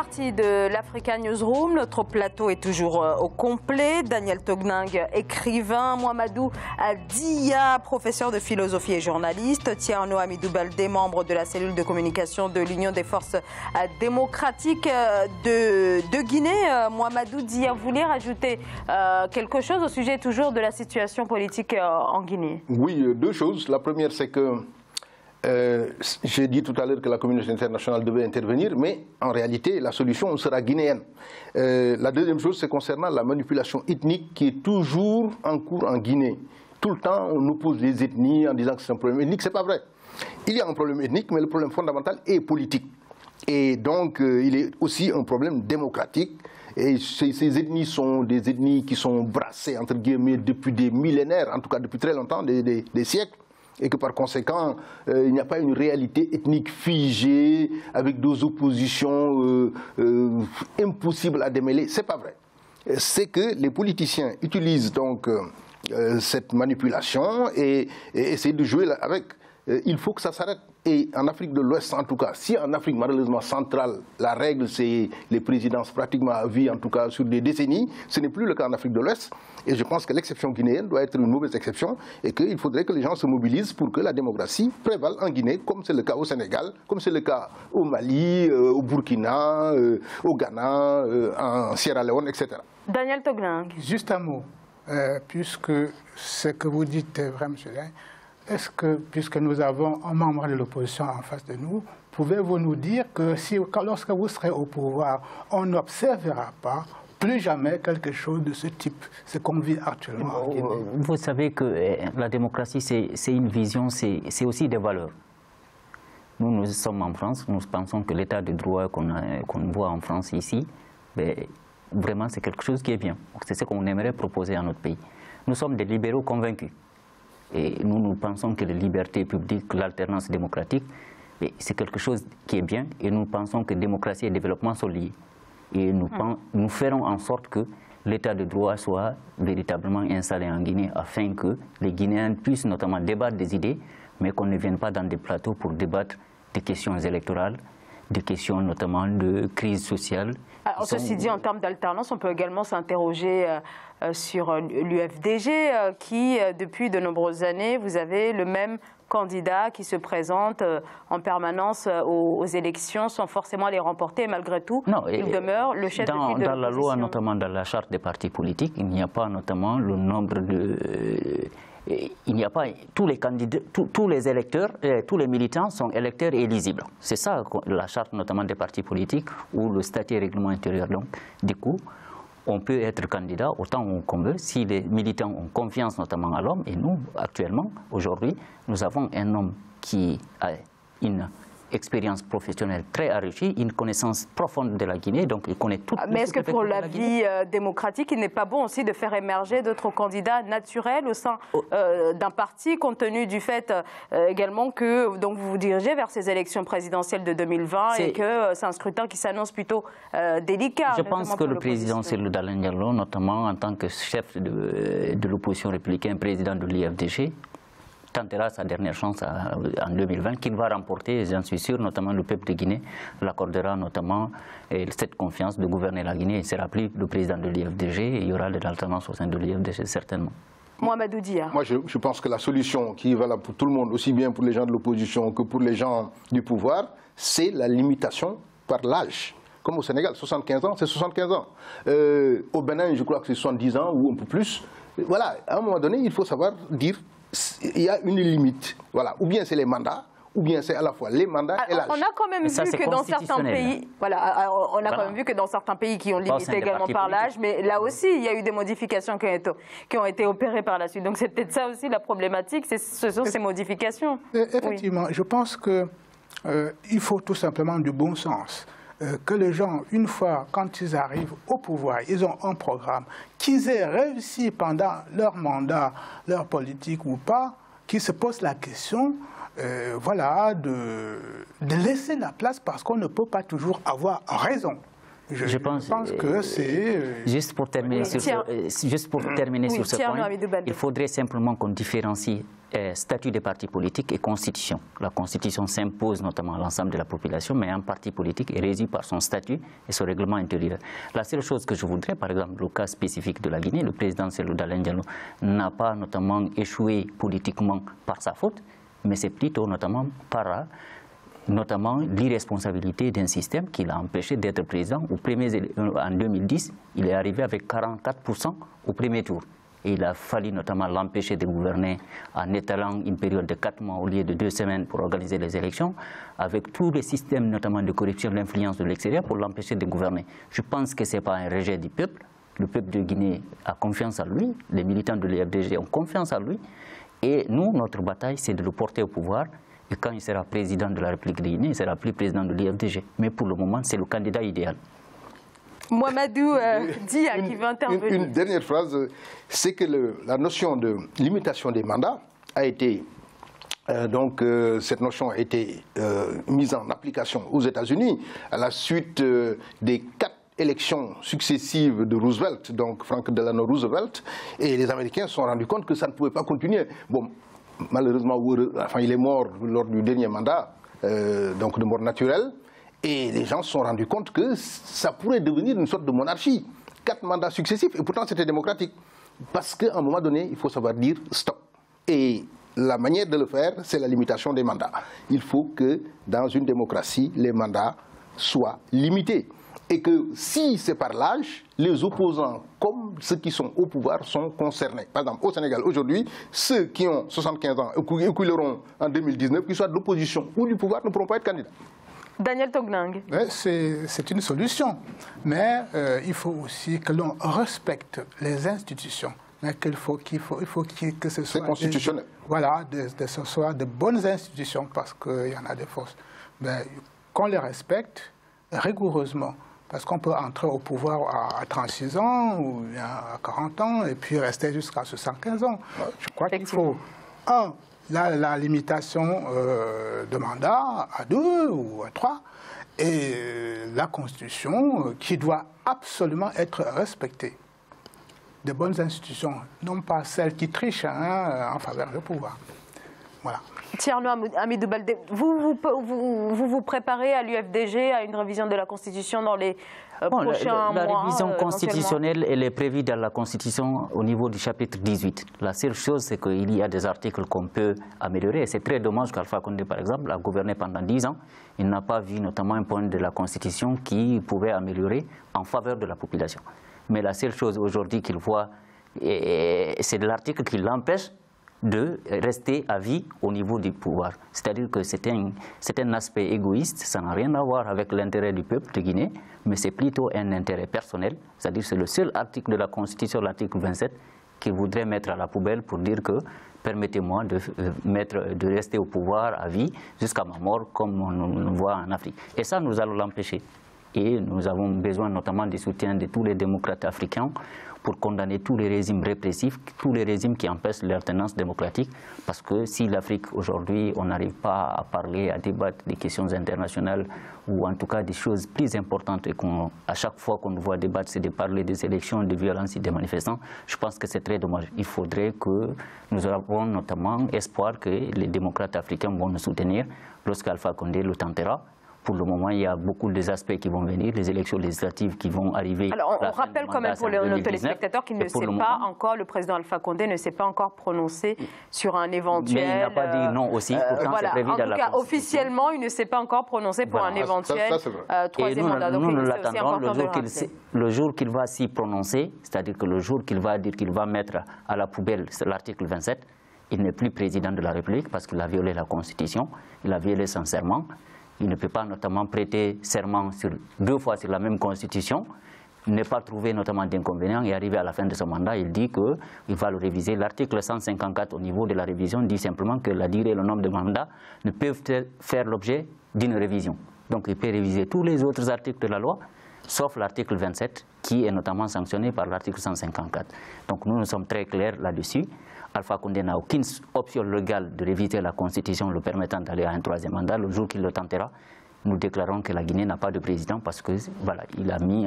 partie de l'Africa Newsroom. Notre plateau est toujours au complet. Daniel Togning, écrivain. Mouamadou Dia, professeur de philosophie et journaliste. Thierno Hamidou Baldé, membre de la cellule de communication de l'Union des forces démocratiques de Guinée. Mouamadou Dia, vous voulez rajouter quelque chose au sujet toujours de la situation politique en Guinée? Oui, deux choses. La première, c'est que j'ai dit tout à l'heure que la communauté internationale devait intervenir, mais en réalité, la solution sera guinéenne. La deuxième chose, c'est concernant la manipulation ethnique qui est toujours en cours en Guinée. Tout le temps, on oppose les ethnies en disant que c'est un problème ethnique. Ce n'est pas vrai. Il y a un problème ethnique, mais le problème fondamental est politique. Et donc, il est aussi un problème démocratique. Et ces ethnies sont des ethnies qui sont brassées, entre guillemets, depuis des millénaires, en tout cas depuis très longtemps, des siècles. Et que par conséquent, il n'y a pas une réalité ethnique figée, avec des oppositions impossibles à démêler. Ce n'est pas vrai. C'est que les politiciens utilisent donc cette manipulation et essaient de jouer avec. Il faut que ça s'arrête. Et en Afrique de l'Ouest, en tout cas, si en Afrique malheureusement centrale, la règle c'est les présidences pratiquement à vie, en tout cas sur des décennies, ce n'est plus le cas en Afrique de l'Ouest. Et je pense que l'exception guinéenne doit être une mauvaise exception et qu'il faudrait que les gens se mobilisent pour que la démocratie prévale en Guinée, comme c'est le cas au Sénégal, comme c'est le cas au Mali, au Burkina, au Ghana, en Sierra Leone, etc. Daniel Togning. Juste un mot, puisque ce que vous dites est vrai, M. Dain. Est-ce que, puisque nous avons un membre de l'opposition en face de nous, pouvez-vous nous dire que lorsque vous serez au pouvoir, on n'observera pas plus jamais quelque chose de ce type, ce qu'on vit actuellement en Guinée? Vous savez que la démocratie, c'est une vision, c'est aussi des valeurs. Nous sommes en France, nous pensons que l'état de droit qu'on voit en France ici, vraiment c'est quelque chose qui est bien. C'est ce qu'on aimerait proposer à notre pays. Nous sommes des libéraux convaincus. Et nous pensons que la liberté publique, l'alternance démocratique, c'est quelque chose qui est bien. Et nous pensons que démocratie et développement sont liés. Et nous ferons en sorte que l'état de droit soit véritablement installé en Guinée afin que les Guinéens puissent notamment débattre des idées, mais qu'on ne vienne pas dans des plateaux pour débattre des questions électorales, des questions notamment de crise sociale. Alors, ceci dit, en termes d'alternance, on peut également s'interroger sur l'UFDG qui, depuis de nombreuses années, vous avez le même candidat qui se présente en permanence aux élections sans forcément les remporter. Malgré tout, il demeure le chef de file de l'opposition. Dans la loi, notamment dans la charte des partis politiques, il n'y a pas notamment le nombre de... il n'y a pas tous les candidats, tous les électeurs, tous les militants sont électeurs et éligibles. C'est ça la charte notamment des partis politiques ou le statut et règlement intérieur. Donc, du coup, on peut être candidat autant qu'on veut si les militants ont confiance notamment à l'homme. Et nous, actuellement, aujourd'hui, nous avons un homme qui a une expérience professionnelle très enrichie, une connaissance profonde de la Guinée, donc il connaît tout. Mais est-ce que pour la vie démocratique, il n'est pas bon aussi de faire émerger d'autres candidats naturels au sein d'un parti, compte tenu du fait également que donc, vous vous dirigez vers ces élections présidentielles de 2020 et que c'est un scrutin qui s'annonce plutôt délicat? Je pense que le président Cellou Dalein Diallo, notamment en tant que chef de l'opposition républicaine, président de l'IFDG, tentera sa dernière chance en 2020, qu'il va remporter, j'en suis sûr, notamment le peuple de Guinée l'accordera notamment cette confiance de gouverner la Guinée. Il sera plus le président de l'IFDG et il y aura de l'alternance au sein de l'IFDG certainement. Mouamadou Dia. Moi je pense que la solution qui est valable pour tout le monde, aussi bien pour les gens de l'opposition que pour les gens du pouvoir, c'est la limitation par l'âge. Comme au Sénégal, 75 ans, c'est 75 ans. Au Bénin, je crois que c'est 70 ans ou un peu plus. Voilà, à un moment donné, il faut savoir dire il y a une limite, voilà. Ou bien c'est les mandats, ou bien c'est à la fois les mandats et l'âge. On a quand même vu que dans certains pays, voilà, on a quand même vu que dans certains pays qui ont limité également par l'âge, mais là aussi il y a eu des modifications qui ont été opérées par la suite. Donc c'est peut-être ça aussi la problématique, ce sont ces modifications. Effectivement, oui. Je pense qu'il faut tout simplement du bon sens. Que les gens, une fois, quand ils arrivent au pouvoir, ils ont un programme, qu'ils aient réussi pendant leur mandat, leur politique ou pas, qu'ils se posent la question, voilà, de laisser la place parce qu'on ne peut pas toujours avoir raison. Je pense que c'est... Juste pour terminer sur ce point, il faudrait simplement qu'on différencie statut des partis politiques et constitution. La constitution s'impose notamment à l'ensemble de la population, mais un parti politique est régi par son statut et son règlement intérieur. La seule chose que je voudrais, par exemple, le cas spécifique de la Guinée, le président Cellou Dalein Diallo n'a pas notamment échoué politiquement par sa faute, mais c'est plutôt notamment par l'irresponsabilité d'un système qui l'a empêché d'être président. En 2010, il est arrivé avec 44% au premier tour. Et il a fallu notamment l'empêcher de gouverner en étalant une période de 4 mois au lieu de 2 semaines pour organiser les élections, avec tous les systèmes notamment de corruption, l'influence de l'extérieur pour l'empêcher de gouverner. Je pense que ce n'est pas un rejet du peuple. Le peuple de Guinée a confiance en lui, les militants de l'UFDG ont confiance en lui. Et nous, notre bataille, c'est de le porter au pouvoir. Et quand il sera président de la République de Guinée, il ne sera plus président de l'IFDG. Mais pour le moment, c'est le candidat idéal. Mohamedou Dia qui veut intervenir. Une dernière phrase, c'est que la notion de limitation des mandats a été, cette notion a été mise en application aux États-Unis à la suite des 4 élections successives de Roosevelt, donc Franklin Delano Roosevelt, et les Américains se sont rendus compte que ça ne pouvait pas continuer. Bon, malheureusement, il est mort lors du dernier mandat, donc de mort naturelle, et les gens se sont rendus compte que ça pourrait devenir une sorte de monarchie. 4 mandats successifs, et pourtant c'était démocratique. Parce qu'à un moment donné, il faut savoir dire stop. Et la manière de le faire, c'est la limitation des mandats. Il faut que dans une démocratie, les mandats soient limités. Et que si c'est par l'âge, les opposants, comme ceux qui sont au pouvoir, sont concernés. Par exemple, au Sénégal, aujourd'hui, ceux qui ont 75 ans et qui l'auront en 2019, qu'ils soient de l'opposition ou du pouvoir, ne pourront pas être candidats. Daniel Togning. C'est une solution, mais il faut aussi que l'on respecte les institutions. Mais il faut que ce soit constitutionnel. Ce soit de bonnes institutions, parce qu'il y en a des fausses. Mais qu'on les respecte rigoureusement. Parce qu'on peut entrer au pouvoir à 36 ans ou à 40 ans et puis rester jusqu'à 75 ans. Je crois qu'il faut, la limitation de mandat à 2 ou à 3 et la Constitution qui doit absolument être respectée. De bonnes institutions, non pas celles qui trichent en faveur du pouvoir. Voilà. Thierno Hamidou Baldé, vous préparez à l'UFDG à une révision de la Constitution dans les prochains mois? La révision constitutionnelle, elle est prévue dans la Constitution au niveau du chapitre 18. La seule chose, c'est qu'il y a des articles qu'on peut améliorer. C'est très dommage qu'Alpha Condé, par exemple, a gouverné pendant 10 ans. Il n'a pas vu notamment un point de la Constitution qui pouvait améliorer en faveur de la population. Mais la seule chose aujourd'hui qu'il voit, c'est de l'article qui l'empêche de rester à vie au niveau du pouvoir. C'est-à-dire que c'est un aspect égoïste, ça n'a rien à voir avec l'intérêt du peuple de Guinée, mais c'est plutôt un intérêt personnel. C'est-à-dire que c'est le seul article de la Constitution, l'article 27, qu'il voudrait mettre à la poubelle pour dire que permettez-moi de rester au pouvoir à vie jusqu'à ma mort, comme on le voit en Afrique. Et ça, nous allons l'empêcher. Et nous avons besoin notamment du soutien de tous les démocrates africains pour condamner tous les régimes répressifs, tous les régimes qui empêchent l'alternance démocratique. Parce que si l'Afrique, aujourd'hui, on n'arrive pas à parler, à débattre des questions internationales ou en tout cas des choses plus importantes et qu'à chaque fois qu'on voit débattre, c'est de parler des élections, des violences et des manifestants, je pense que c'est très dommage. Il faudrait que nous avons notamment espoir que les démocrates africains vont nous soutenir lorsqu'Alpha Condé le tentera. Pour le moment, il y a beaucoup d'aspects qui vont venir, les élections législatives qui vont arriver. Alors, on rappelle quand même pour nos téléspectateurs qu'il ne sait pas encore, le président Alpha Condé ne s'est pas encore prononcé sur un éventuel... Mais il n'a pas dit non aussi, pourtant voilà. C'est prévu dans la Constitution. En tout cas, officiellement, il ne s'est pas encore prononcé pour un éventuel troisième mandat. Donc, nous l'attendrons le jour qu'il va s'y prononcer, c'est-à-dire que le jour qu'il va dire qu'il va mettre à la poubelle l'article 27, il n'est plus président de la République parce qu'il a violé la Constitution, il a violé son serment. Il ne peut pas notamment prêter serment 2 fois sur la même Constitution, ne pas trouver notamment d'inconvénients et arriver à la fin de son mandat, il dit qu'il va le réviser. L'article 154 au niveau de la révision dit simplement que la durée et le nombre de mandats ne peuvent faire l'objet d'une révision. Donc il peut réviser tous les autres articles de la loi, sauf l'article 27 qui est notamment sanctionné par l'article 154. Donc nous sommes très clairs là-dessus. Alpha Condé n'a aucune option légale de réviser la Constitution le permettant d'aller à un troisième mandat le jour qu'il le tentera. nous déclarons que la Guinée n'a pas de président parce que voilà, il a mis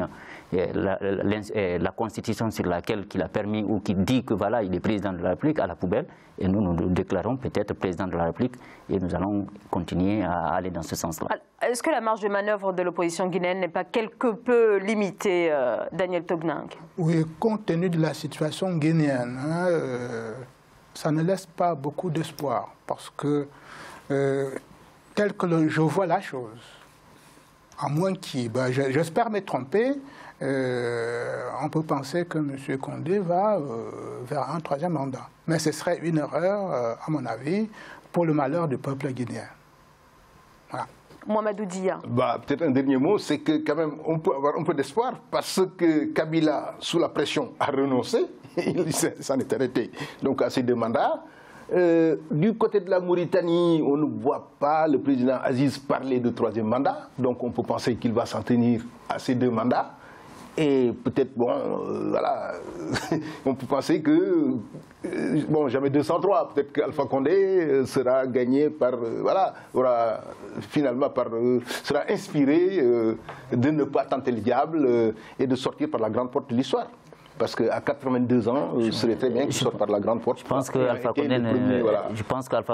la constitution sur laquelle il a permis ou qui dit que voilà, il est président de la République à la poubelle, et nous déclarons peut-être président de la République, et nous allons continuer à aller dans ce sens-là. Est-ce que la marge de manœuvre de l'opposition guinéenne n'est pas quelque peu limitée, Daniel Togningue? Oui, compte tenu de la situation guinéenne, ça ne laisse pas beaucoup d'espoir, parce que tel que je vois la chose, à moins qu'il, j'espère me tromper, on peut penser que M. Condé va vers un troisième mandat. Mais ce serait une erreur, à mon avis, pour le malheur du peuple guinéen. Voilà. Mohamedou Dia. Peut-être un dernier mot, c'est que quand même on peut avoir un peu d'espoir parce que Kabila, sous la pression, a renoncé, il s'en est arrêté donc à ces 2 mandats. Du côté de la Mauritanie, on ne voit pas le président Aziz parler de 3e mandat, donc on peut penser qu'il va s'en tenir à ces 2 mandats. Et peut-être, voilà, on peut penser que, jamais 203, peut-être qu'Alpha Condé sera gagné par, voilà, sera inspiré de ne pas tenter le diable et de sortir par la grande porte de l'histoire. Parce qu'à 82 ans, ce serait très bien qu'il sorte par la grande porte. Je pense qu'Alpha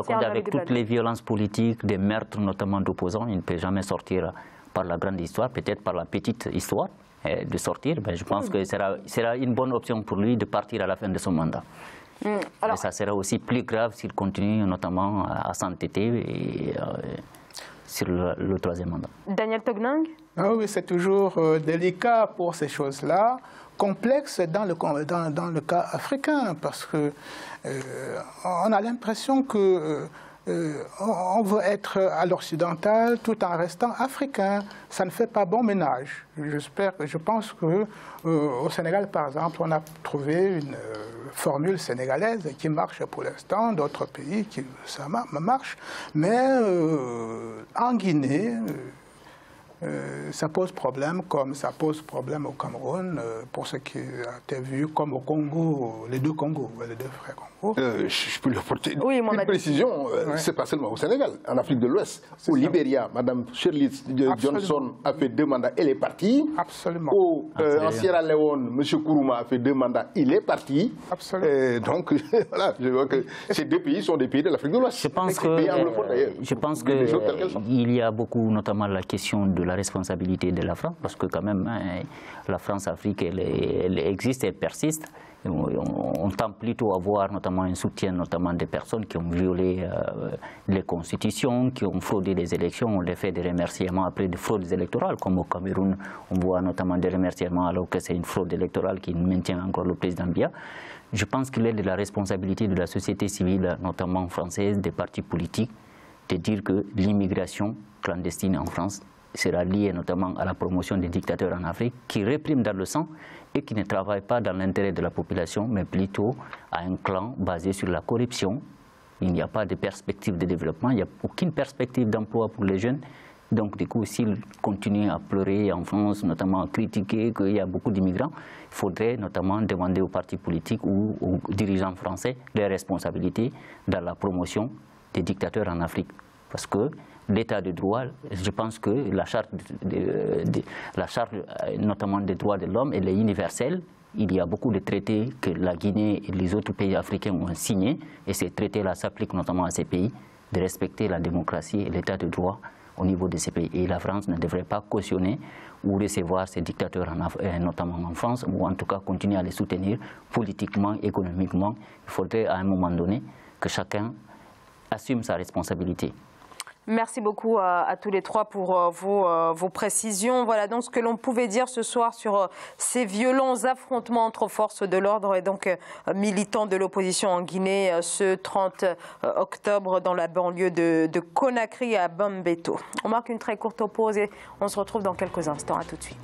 Condé, avec toutes les violences politiques, des meurtres notamment d'opposants, il ne peut jamais sortir par la grande histoire, peut-être par la petite histoire. De sortir, je pense que ce sera une bonne option pour lui de partir à la fin de son mandat. Alors, et ça sera aussi plus grave s'il continue notamment à s'entêter sur le 3e mandat. Daniel Togningue? Oui, c'est toujours délicat pour ces choses-là, complexe dans le cas africain, parce que on a l'impression que on veut être à l'occidental tout en restant africain. Ça ne fait pas bon ménage. Je pense qu'au Sénégal, par exemple, on a trouvé une formule sénégalaise qui marche pour l'instant, d'autres pays ça marche. Mais en Guinée, ça pose problème, comme ça pose problème au Cameroun, pour ce qui a été vu comme au Congo, les 2 Congos, les 2 frères Congo. Je peux lui apporter une précision, c'est pas seulement au Sénégal, en Afrique de l'Ouest. Au Libéria, Mme Shirley Johnson a fait 2 mandats, elle est partie. Absolument. En Sierra Leone, M. Kourouma a fait 2 mandats, il est parti. Absolument. Donc, voilà, je vois que ces 2 pays sont des pays de l'Afrique de l'Ouest. Je pense qu'il y a beaucoup, notamment la question de la responsabilité de la France, parce que quand même, la France-Afrique, elle existe, elle persiste. On tend plutôt à voir notamment un soutien notamment des personnes qui ont violé les constitutions, qui ont fraudé les élections. On les fait des remerciements après des fraudes électorales, comme au Cameroun, on voit notamment des remerciements alors que c'est une fraude électorale qui maintient encore le président Biya. Je pense qu'il est de la responsabilité de la société civile, notamment française, des partis politiques, de dire que l'immigration clandestine en France sera liée notamment à la promotion des dictateurs en Afrique, qui répriment dans le sang et qui ne travaillent pas dans l'intérêt de la population, mais plutôt à un clan basé sur la corruption. Il n'y a pas de perspective de développement, il n'y a aucune perspective d'emploi pour les jeunes. Donc du coup, s'ils continuent à pleurer en France, notamment à critiquer qu'il y a beaucoup d'immigrants, il faudrait notamment demander aux partis politiques ou aux dirigeants français des responsabilités dans la promotion des dictateurs en Afrique. Parce que l'état de droit, je pense que la charte notamment des droits de l'homme, elle est universelle. Il y a beaucoup de traités que la Guinée et les autres pays africains ont signés, et ces traités-là s'appliquent notamment à ces pays, de respecter la démocratie et l'état de droit au niveau de ces pays. Et la France ne devrait pas cautionner ou recevoir ces dictateurs, notamment en France, ou en tout cas continuer à les soutenir politiquement, économiquement. Il faudrait à un moment donné que chacun assume sa responsabilité. Merci beaucoup à tous les 3 pour vos précisions. Voilà donc ce que l'on pouvait dire ce soir sur ces violents affrontements entre forces de l'ordre et donc militants de l'opposition en Guinée ce 30 octobre dans la banlieue de Conakry à Bambeto. On marque une très courte pause et on se retrouve dans quelques instants. À tout de suite.